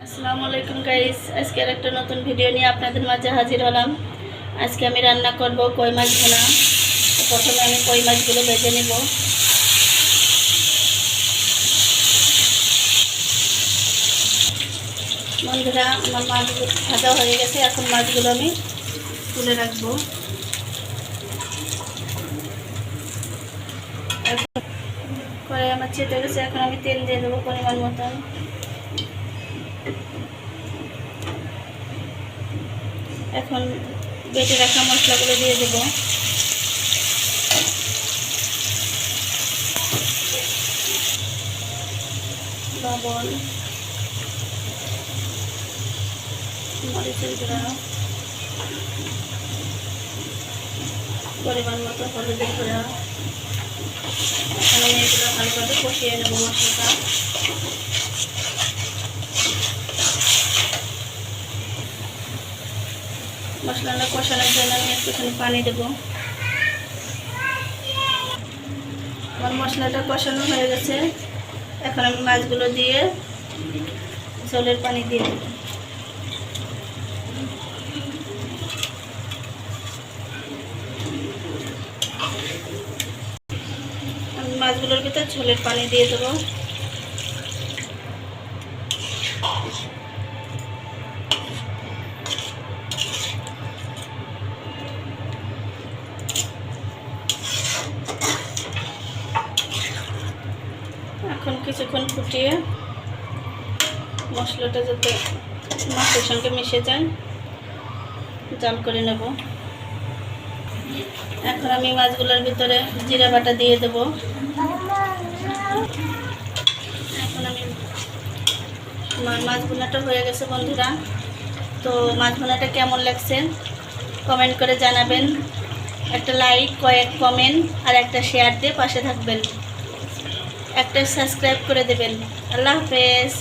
আসসালামু আলাইকুম গাইস, আজকে একটা নতুন ভিডিও নিয়ে আপনাদের মাঝে হাজির হলাম। আজকে আমি রান্না করব কই মাছ ভুনা। প্রথমে আমি কই মাছগুলো ভেজে নেব। বন্ধুরা, আমার মাছগুলো ভাজা হয়ে গেছে। এখন মাছগুলো আমি তুলে রাখবো। কড়াই আমার চেপে গেছে, এখন আমি তেল দিয়ে দেবো পরিমাণ মতন। এখন বেটে রাখা মশলাগুলো দিয়ে দেবো। লবণ, মরিচের গুঁড়া, পরিমাণ মতো হলুদের গুঁড়া। এখন আমি এগুলো ভালোভাবে কষিয়ে নেব মশলাটা। মশলাটা কষানোর জন্য আমি একটুখানি পানি দেবো। আমার মশলাটা কষানো হয়ে গেছে। এখন আমি মাছগুলো দিয়ে ঝোলের পানি দিয়ে দেবো। আমি মাছগুলোর ভিতর ঝোলের পানি দিয়ে দেবো। এখন কিছুক্ষণ ফুটিয়ে মশলাটা যাতে মাছের সঙ্গে মিশে যায় জাল করে নেব। এখন আমি মাছগুলোর ভিতরে জিরা বাটা দিয়ে দেব। এখন আমি মাছ ভুনাটা হয়ে গেছে বন্ধুরা। তো মাছ ভুনাটা কেমন লাগছে কমেন্ট করে জানাবেন। একটা লাইক, কয়েক কমেন্ট আর একটা শেয়ার দিয়ে পাশে থাকবেন। একটা সাবস্ক্রাইব করে দেবেন। আল্লাহ হাফেজ।